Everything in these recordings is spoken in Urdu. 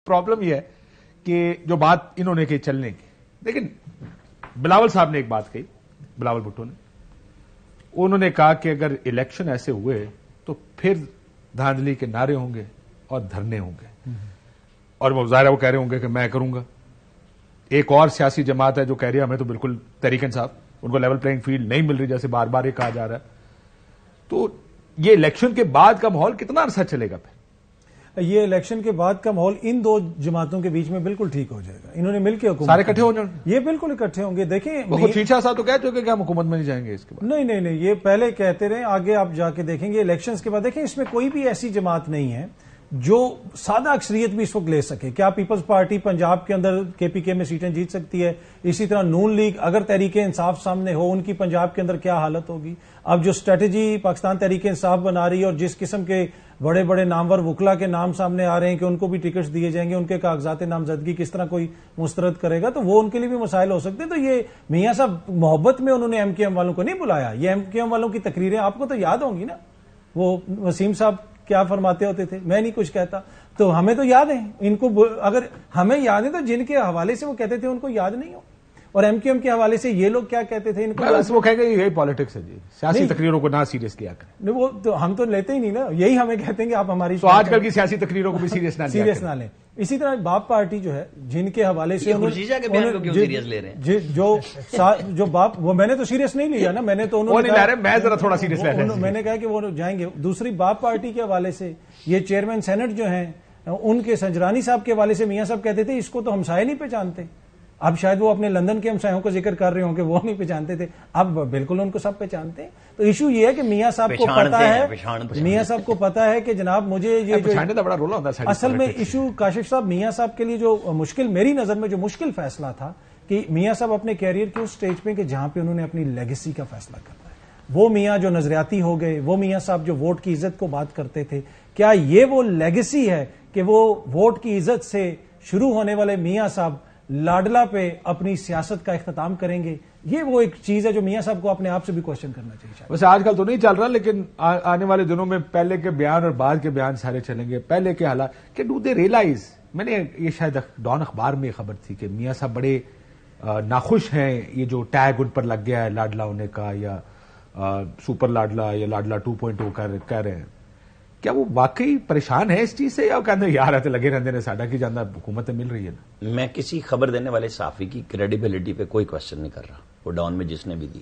پرابلم یہ ہے کہ جو بات انہوں نے کہی چلنے کی، لیکن بلاول صاحب نے ایک بات کہی، بلاول بھٹو نے، انہوں نے کہا کہ اگر الیکشن ایسے ہوئے تو پھر دھاندلی کے نعرے ہوں گے اور دھرنے ہوں گے، اور وہ ظاہر وہ کہہ رہے ہوں گے کہ میں کروں گا. ایک اور سیاسی جماعت ہے جو کہہ رہی ہے ہمیں تو بالکل تحریک انصاف، ان کو لیول پلینگ فیلڈ نہیں مل رہی، جیسے بار بار یہ کہا جا رہا ہے. تو یہ الیکشن کے بعد کا ماحول کتنا عرصہ چلے گا پھر؟ یہ الیکشن کے بعد کا ماحول ان دو جماعتوں کے بیچ میں بالکل ٹھیک ہو جائے گا. انہوں نے مل کے حکومت سارے اکٹھے ہو جائیں گے، یہ بالکل اکٹھے ہوں گے. دیکھیں شیشا صاحب تو کہہ چکے کہ ہم حکومت میں نہیں جائیں گے اس کے بعد. نہیں، یہ پہلے کہتے رہے، آگے آپ جا کے دیکھیں گے الیکشنز کے بعد. دیکھیں اس میں کوئی بھی ایسی جماعت نہیں ہے جو سادہ اکثریت بھی اس وقت لے سکے. کیا پیپلز پارٹی پنجاب کے اندر کے پی کے میں سیٹیں جیت سکتی ہے؟ اسی طرح نون لیگ اگر تحریک انصاف سامنے ہو، ان کی پنجاب کے اندر کیا حالت ہوگی؟ اب جو اسٹریٹجی پاکستان تحریک انصاف بنا رہی ہے اور جس قسم کے بڑے بڑے نامور وکلا کے نام سامنے آ رہے ہیں کہ ان کو بھی ٹکٹس دیے جائیں گے، ان کے کاغذات نامزدگی کس طرح کوئی مسترد کرے گا، تو وہ ان کے لیے بھی مسائل ہو سکتے ہیں. تو یہ میاں صاحب محبت میں انہوں نے ایم کیو ایم والوں کو نہیں بلایا. یہ ایم کیو ایم والوں کی تقریریں آپ کو تو یاد ہوں گی نا، وہ وسیم صاحب کیا فرماتے ہوتے تھے، میں نہیں کچھ کہتا. تو ہمیں تو یاد ہیں، ان کو اگر ہمیں یاد ہے تو جن کے حوالے سے وہ کہتے تھے ان کو یاد نہیں ہو. اور ایم کیو ایم کے حوالے سے یہ لوگ کیا کہتے تھے ان کو وہ کہیں گے یہی پالیٹکس ہے جی، سیاسی تقریروں کو نہ سیریس لیا کریں. وہ تو ہم تو لیتے ہی نہیں نا، یہی ہمیں کہتے ہیں کہ آپ ہماری تو آج کل کی سیاسی تقریروں کو بھی سیریس نہ لیں. اسی طرح باپ پارٹی جو ہے جن کے حوالے سے جو باپ، وہ میں نے تو سیریس نہیں لیا نا، میں نے تو میں نے کہا کہ وہ جائیں گے. دوسری باپ پارٹی کے حوالے سے یہ چیئرمین سینٹ جو ہیں ان کے سنجرانی صاحب کے حوالے سے میاں صاحب کہتے تھے اس کو تو ہمسائے نہیں پہچانتے. اب شاید وہ اپنے لندن کے ہمسایوں کا ذکر کر رہے ہوں کہ وہ نہیں پہچانتے تھے، اب بالکل ان کو سب پہچانتے ہیں. تو ایشو یہ ہے کہ میاں صاحب کو پتا ہے کہ جناب مجھے یہ بڑا رول ہوتا ہے. اصل میں ایشو کاشف صاحب میاں صاحب کے لیے جو مشکل، میری نظر میں جو مشکل فیصلہ تھا کہ میاں صاحب اپنے کیریئر کے اس سٹیج پہ کہ جہاں پہ انہوں نے اپنی لیگیسی کا فیصلہ کرنا ہے، وہ میاں جو نظریاتی ہو گئے، وہ میاں صاحب جو ووٹ کی عزت کو بات کرتے تھے، کیا یہ وہ لیگیسی ہے کہ وہ ووٹ کی عزت سے شروع ہونے والے میاں صاحب لاڈلا پہ اپنی سیاست کا اختتام کریں گے؟ یہ وہ ایک چیز ہے جو میاں صاحب کو اپنے آپ سے بھی کوشچن کرنا چاہیے. ویسے آج کل تو نہیں چل رہا، لیکن آنے والے دنوں میں پہلے کے بیان اور بعد کے بیان سارے چلیں گے. پہلے کے حالات کہ ڈو دے ریئلائز، میں نے یہ شاید ڈان اخبار میں خبر تھی کہ میاں صاحب بڑے ناخوش ہیں یہ جو ٹیگ ان پر لگ گیا ہے لاڈلا ہونے کا، یا سپر لاڈلا یا لاڈلا 2.0 کہہ رہے ہیں. کیا وہ واقعی پریشان ہے اس چیز سے، یا کہتے ہیں یار ایسے لگے رہتے ہیں ساڈا کی جانا حکومتیں مل رہی ہے نا؟ میں کسی خبر دینے والے صحافی کی کریڈیبلٹی پہ کوئی کوشچن نہیں کر رہا، وہ ڈاؤن میں جس نے بھی دی.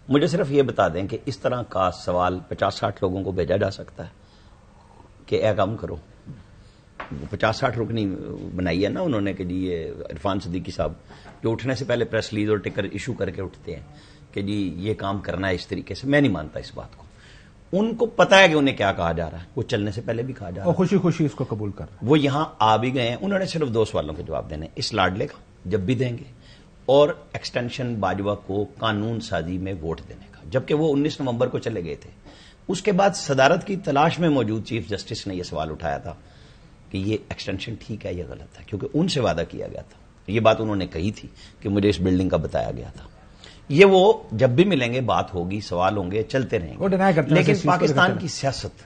مجھے صرف یہ بتا دیں کہ اس طرح کا سوال 50-60 لوگوں کو بھیجا جا سکتا ہے کہ اے کام کرو. 50-60 رکنی بنائی ہے نا انہوں نے کہ جی یہ عرفان صدیقی صاحب جو اٹھنے سے پہلے پریس ریلیز اور ٹکر ایشو کر کے اٹھتے ہیں کہ جی یہ کام کرنا ہے اس طریقے سے. میں نہیں مانتا اس بات کو. ان کو پتا ہے کہ انہیں کیا کہا جا رہا ہے، وہ چلنے سے پہلے بھی کہا جا رہا ہے، اور خوشی خوشی اس کو قبول کر رہا ہے. وہ یہاں آ بھی گئے ہیں. انہوں نے صرف 2 سوالوں کے جواب دینے، اس لاڈلے کا جب بھی دیں گے، اور ایکسٹینشن باجوہ کو قانون سازی میں ووٹ دینے کا، جبکہ وہ 19 نومبر کو چلے گئے تھے. اس کے بعد صدارت کی تلاش میں موجود چیف جسٹس نے یہ سوال اٹھایا تھا کہ یہ ایکسٹینشن ٹھیک ہے یا غلط ہے، کیونکہ ان سے وعدہ کیا گیا تھا. یہ بات انہوں نے کہی تھی کہ مجھے اس بلڈنگ کا بتایا گیا تھا. یہ وہ جب بھی ملیں گے بات ہوگی، سوال ہوں گے، چلتے رہیں گے. لیکن پاکستان کی سیاست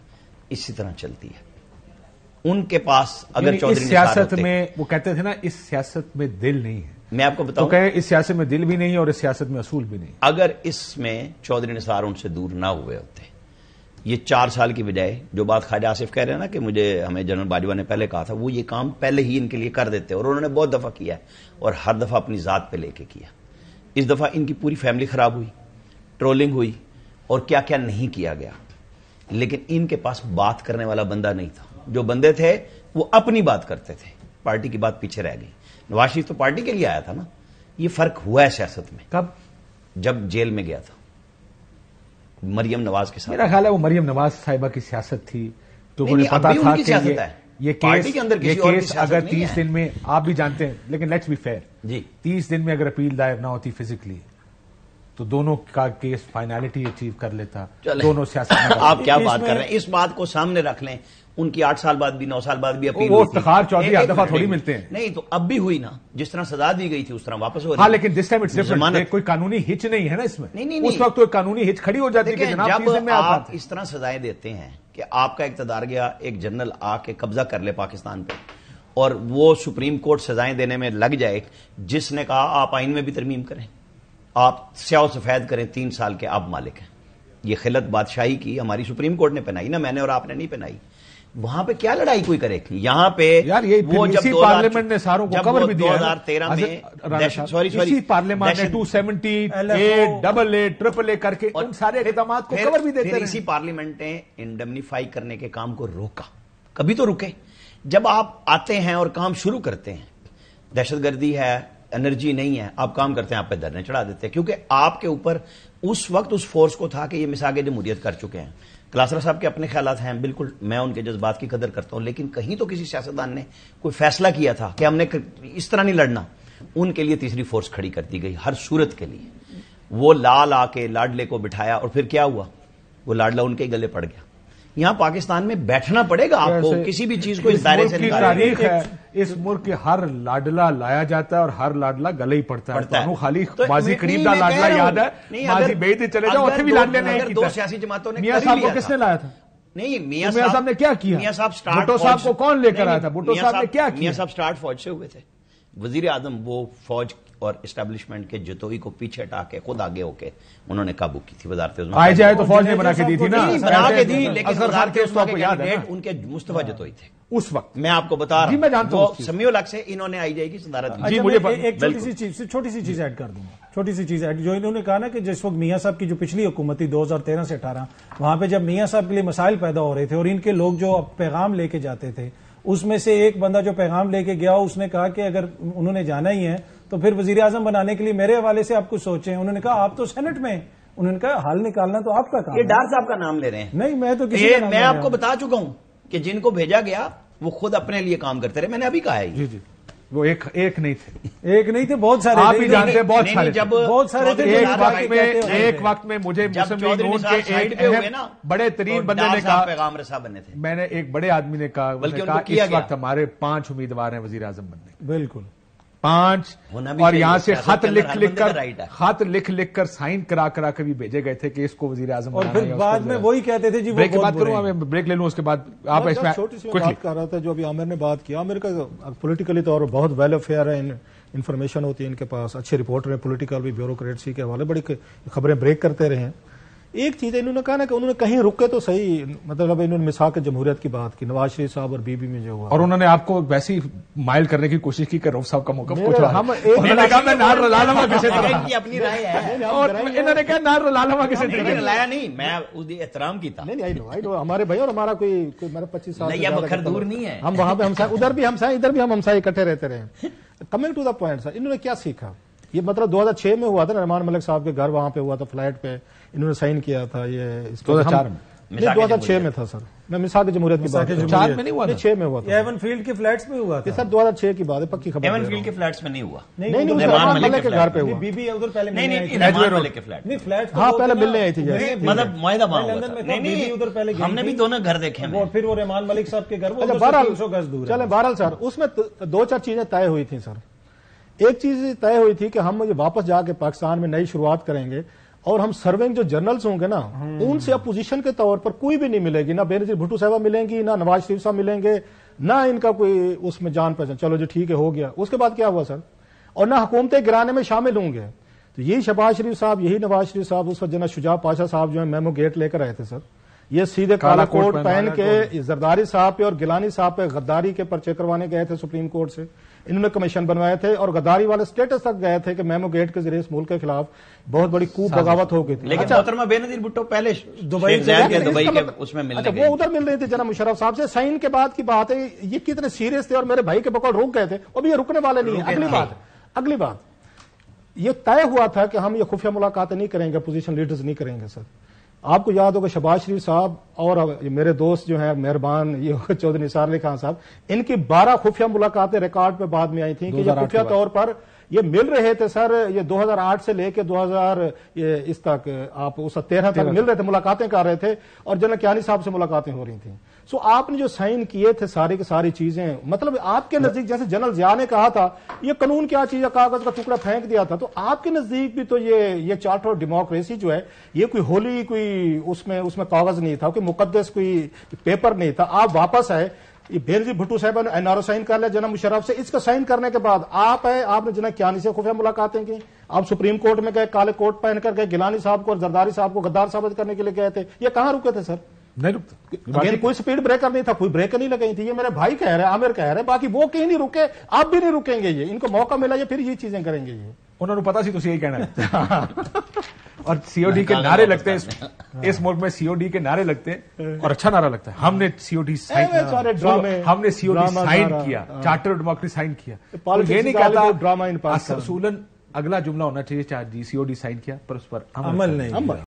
اسی طرح چلتی ہے. ان کے پاس اگر چودھری سیاست میں وہ کہتے تھے نا اس سیاست میں دل نہیں ہے، میں آپ کو بتاؤں کہ اس سیاست میں دل بھی نہیں اور اس سیاست میں اصول بھی نہیں. اگر اس میں چودھری نثار ان سے دور نہ ہوئے ہوتے، یہ 4 سال کی بجائے جو بات خواجہ آصف کہہ رہے ہیں نا کہ مجھے ہمیں جنرل باجوہ نے پہلے کہا تھا، وہ یہ کام پہلے ہی ان کے لیے کر دیتے، اور انہوں نے بہت دفعہ کیا ہے اور ہر دفعہ اپنی ذات پہ لے کے کیا. اس دفعہ ان کی پوری فیملی خراب ہوئی، ٹرولنگ ہوئی اور کیا کیا نہیں کیا گیا، لیکن ان کے پاس بات کرنے والا بندہ نہیں تھا. جو بندے تھے وہ اپنی بات کرتے تھے، پارٹی کی بات پیچھے رہ گئی. نواز شریف تو پارٹی کے لیے آیا تھا نا. یہ فرق ہوا ہے سیاست میں. کب؟ جب جیل میں گیا تھا مریم نواز کے ساتھ. میرا خیال ہے وہ مریم نواز صاحبہ کی سیاست تھی، تو انہیں پتا تھا کہ یہ کیس اگر 30 دن میں، آپ بھی جانتے ہیں، لیکن لیٹس بی فیئر، جی 30 دن میں اگر اپیل دائر نہ ہوتی فزیکلی تو دونوں کا کیس فائنلٹی اچیو کر لیتا. دونوں سیاست آپ کیا بات کر رہے ہیں، اس بات کو سامنے رکھ لیں. ان کی 8 سال بعد بھی 9 سال بعد بھی اپیل، وہ افتخار چودھری ہر دفعہ تھوڑی ملتے ہیں. نہیں تو اب بھی ہوئی نا، جس طرح سزا دی گئی تھی اس طرح واپس ہو رہی. ہاں لیکن دس ٹائم اٹس ڈفرنٹ، کوئی قانونی ہچ نہیں ہے نا اس میں. نہیں اس وقت تو ایک قانونی ہچ کھڑی ہو جاتی ہے کہ جناب جب آپ اس طرح سزائیں دیتے ہیں کہ آپ کا اقتدار گیا، ایک جنرل آ کے قبضہ کر لے پاکستان پہ اور وہ سپریم کورٹ سزائیں دینے میں لگ جائے، جس نے کہا آپ آئین میں بھی ترمیم کریں، آپ سیاہ و سفید کریں، 3 سال کے آپ مالک ہیں. یہ خلت بادشاہی کی ہماری سپریم کورٹ نے پہنائی نا، میں نے اور آپ نے نہیں پہنائی. وہاں پہ کیا لڑائی کوئی کرے گی؟ یہاں پہ یار یہ وہ جب پارلیمنٹ نے ساروں کو کور بھی دیا 2013 میں سوری پارلیمنٹ نے 270 888 888 کر کے ان سارے اقدامات کو کور بھی دیتے ہیں. اسی پارلیمنٹ نے انڈمنیفائی کرنے کے کام کو روکا. کبھی تو رکے. جب آپ آتے ہیں اور کام شروع کرتے ہیں، دہشت گردی ہے، انرجی نہیں ہے، آپ کام کرتے ہیں، آپ پہ دھرنے چڑھا دیتے ہیں، کیونکہ آپ کے اوپر اس وقت اس فورس کو تھا کہ یہ مساق جمہوریت کر چکے ہیں. کلاسرا صاحب کے اپنے خیالات ہیں، بالکل میں ان کے جذبات کی قدر کرتا ہوں، لیکن کہیں تو کسی سیاستدان نے کوئی فیصلہ کیا تھا کہ ہم نے اس طرح نہیں لڑنا. ان کے لیے تیسری فورس کھڑی کر دی گئی ہر صورت کے لیے. وہ لا کے لاڈلے کو بٹھایا اور پھر کیا ہوا؟ وہ لاڈلا ان کے گلے پڑ گیا. یہاں پاکستان میں بیٹھنا پڑے گا آپ کو کسی بھی چیز کو اس دائرے سے نکالنے. تاریخ ہے اس ملک کے ہر لاڈلا لایا جاتا ہے اور ہر لاڈلا گلے ہی پڑتا ہے. خالی ماضی قریب دا لاڈلا یاد ہے، ماضی بعید چلے جاؤ اتنے بھی لاڈلے نہیں کیتا. 2 سیاسی جماعتوں نے میاں صاحب کو کس نے لایا تھا؟ نہیں، میاں صاحب نے کیا کیا؟ میاں صاحب بھٹو صاحب کو کون لے کر آیا تھا؟ بھٹو صاحب نے کیا کیا؟ میاں صاحب سٹارٹ فوج سے ہوئے تھے. وزیر اعظم وہ فوج اور اسٹیبلشمنٹ کے جتوئی کو پیچھے ہٹا کے خود آگے ہو کے انہوں نے قابو کی تھی وزارت عظمیٰ. آئی جائے تو فوج نے بنا کے دی تھی نا، بنا کے دی، لیکن اصغر خان کے کینڈیڈیٹ ان کے مصطفیٰ جتوئی تھے اس وقت. میں آپ کو بتا رہا ہوں، میں جانتا ہوں سمیع الحق سے انہوں نے آئی جائے کی صدارت کی. جی مجھے ایک چھوٹی سی چیز ایڈ کر دوں گا، چھوٹی سی چیز ایڈ. جو انہوں نے کہا نا کہ جس وقت میاں صاحب کی جو پچھلی حکومت تھی 2013 سے 18، وہاں پہ جب میاں صاحب کے لیے مسائل پیدا ہو رہے تھے اور ان کے لوگ جو پیغام لے کے جاتے تھے، اس میں سے ایک بندہ جو پیغام لے کے گیا اس نے کہا کہ اگر انہوں نے جانا ہی ہے تو پھر وزیر اعظم بنانے کے لیے میرے حوالے سے آپ کچھ سوچیں. انہوں نے کہا آپ تو سینٹ میں ہیں. انہوں نے کہا حل نکالنا تو آپ کا کام ہے. یہ ڈار صاحب کا نام لے رہے ہیں. نہیں میں تو میں آپ کو بتا چکا ہوں کہ جن کو بھیجا گیا وہ خود اپنے لیے کام کرتے رہے. میں نے ابھی کہا ہے جی وہ ایک نہیں تھے، ایک نہیں تھے، بہت سارے. آپ بھی جانتے ہیں بہت سارے. جب بہت سارے ایک وقت میں مجھے مسلم لیگ نون کے ایک بڑے ترین بندے نے کہا، پیغام رسا بنے تھے. میں نے ایک بڑے آدمی نے کہا اس وقت ہمارے 5 امیدوار ہیں وزیر اعظم بننے. بالکل 5 اور یہاں سے خط لکھ کر سائن کرا کے بھی بھیجے گئے تھے کہ اس کو وزیر اعظم اور پھر بعد میں وہی کہتے تھے جی بریک کی بات کروں، میں بریک لے لوں اس کے بعد آپ اس میں چھوٹی سی بات کر رہا تھا جو ابھی عامر نے بات کیا. عامر کا پولیٹیکلی طور پر بہت ویل افیئر ہے، انفارمیشن ہوتی ہے ان کے پاس، اچھے رپورٹر ہیں، پولیٹیکل بھی بیوروکریٹسی کے حوالے بڑی خبریں بریک کرتے رہے ہیں. ایک چیز انہوں نے کہا نا کہ انہوں نے کہیں رکے تو صحیح، مطلب انہوں نے مساق جمہوریت کی بات کی، نواز شریف صاحب اور بی بی میں جو ہوا، اور انہوں نے آپ کو ویسی مائل کرنے کی کوشش کی کہ روف صاحب کا موقف پوچھ رہا. انہوں نے کہا میں نار رلا لوں گا کسی طرح، اپنی رائے ہے اور انہوں نے کہا نار رلا لوں گا کسی طرح. رلایا نہیں، میں احترام کی تھا. نہیں ہمارے بھائی اور ہمارا کوئی میرا 25 سال دور نہیں ہے. ہم وہاں پہ ہمسائے، ادھر بھی ہمسائے، ادھر بھی ہم ہمسائے اکٹھے رہتے رہے. کمنگ ٹو دا پوائنٹ سر، انہوں نے کیا سیکھا؟ یہ مطلب 2006 میں ہوا تھا نا، رحمان ملک صاحب کے گھر وہاں پہ ہوا تھا، فلائٹ پہ انہوں نے سائن کیا تھا. یہ 2004 میں، 2006 میں تھا سر. میں مساق جمہوریت کی بات 4 میں نہیں ہوا، 6 میں ہوا تھا. ایون فیلڈ کے فلیٹس میں ہوا تھا سر، 2006 کی بات ہے، پکی خبر. ایون فیلڈ کے فلیٹس میں نہیں ہوا. نہیں رحمان ملک کے گھر پہ ہوا. بی بی ادھر پہلے نہیں رحمان ملک کے فلیٹ، نہیں فلیٹ ہاں پہلے ملنے آئی تھی جیسے مطلب معاہدہ وہاں ہوا لندن میں تھا. نہیں ادھر پہلے ہم نے بھی دونوں گھر دیکھے ہیں. پھر وہ رحمان ملک صاحب کے گھر وہ 300 گز دور ہے. چلیں بہرحال سر، اس میں 2-4 چیزیں طے ہوئی تھیں سر. ایک چیز طے ہوئی تھی کہ ہم واپس جا کے پاکستان میں نئی شروعات کریں گے اور ہم سرونگ جو جنرلز ہوں گے نا ان سے اپوزیشن کے طور پر کوئی بھی نہیں ملے گی، نہ بینظیر بھٹو صاحبہ ملیں گی، نہ نواز شریف صاحب ملیں گے، نہ ان کا کوئی اس میں جان پہچان. چلو جی ٹھیک ہے، ہو گیا. اس کے بعد کیا ہوا سر؟ اور نہ حکومتیں گرانے میں شامل ہوں گے. تو یہی شہباز شریف صاحب، یہی نواز شریف صاحب، اس وقت جناب شجاع پاشا صاحب جو ہے میمو گیٹ لے کر آئے تھے سر. یہ سیدھے کالا کوٹ پہن کے زرداری صاحب پہ اور گیلانی صاحب پہ غداری کے پرچے کروانے گئے تھے سپریم کورٹ سے. انہوں نے کمیشن بنوائے تھے اور غداری والے اسٹیٹس تک گئے تھے کہ میمو گیٹ کے ذریعے اس ملک کے خلاف بہت بڑی کوپ بغاوت ہو گئی تھی. لیکن محترمہ بینظیر بھٹو پہلے دبئی کے اس میں ملنے گئے. وہ ادھر مل رہی تھی جناب مشرف صاحب سے. سائن کے بعد کی بات ہے، یہ کتنے سیریس تھے اور میرے بھائی کے بقول رک گئے تھے. ابھی یہ رکنے والے نہیں ہیں. اگلی بات یہ طے ہوا تھا کہ ہم یہ خفیہ ملاقاتیں نہیں کریں گے، اپوزیشن لیڈرز نہیں کریں گے سر. آپ کو یاد ہوگا شہباز شریف صاحب اور میرے دوست جو ہیں مہربان یہ چودھری نثار علی خان صاحب، ان کی 12 خفیہ ملاقاتیں ریکارڈ پہ بعد میں آئی تھیں کہ یہ خفیہ طور پر یہ مل رہے تھے سر. یہ 2008 سے لے کے 2000 اس تک آپ اس 13 تک مل رہے تھے، ملاقاتیں کر رہے تھے اور جنرل کیانی صاحب سے ملاقاتیں ہو رہی تھیں. سو آپ نے جو سائن کیے تھے ساری کی ساری چیزیں، مطلب آپ کے نزدیک جیسے جنرل ضیاء نے کہا تھا یہ قانون کیا چیز ہے، کاغذ کا ٹکڑا پھینک دیا تھا، تو آپ کے نزدیک بھی تو یہ چارٹر ڈیموکریسی جو ہے یہ کوئی ہولی کوئی اس میں کاغذ نہیں تھا، کوئی مقدس کوئی پیپر نہیں تھا. آپ واپس آئے. یہ بینظیر بھٹو صاحب نے NRO سائن کر لیا جناب مشرف سے. اس کا سائن کرنے کے بعد آپ نے جناب کیانی سے خفیہ ملاقاتیں کی, آپ سپریم کورٹ میں گئے, کالے کوٹ پہن کر گئے, گیلانی صاحب کو اور زرداری صاحب کو غدار ثابت کرنے کے لیے گئے تھے. یہ کہاں رکے تھے سر؟ نہیں رکتا, کوئی سپیڈ بریکر نہیں تھا, کوئی بریکر نہیں لگائی تھی. یہ میرے بھائی کہہ رہے ہیں, عامر کہہ رہے ہیں, باقی وہ کہیں نہیں رکے, آپ بھی نہیں رکیں گے. یہ ان کو موقع ملا یہ پھر یہ چیزیں کریں گے. یہ انہوں نے پتا سی تو یہی کہنا ہے. اور COD کے نعرے لگتے ہیں اس ملک میں, COD کے نعرے لگتے ہیں اور اچھا نعرہ لگتا ہے. ہم نے COD سائن کیا, چارٹر ڈیموکریسی سائن کیا. یہ نہیں کہتا اصولاً اگلا جملہ ہونا چاہیے COD سائن کیا, پر اس پر عمل نہیں.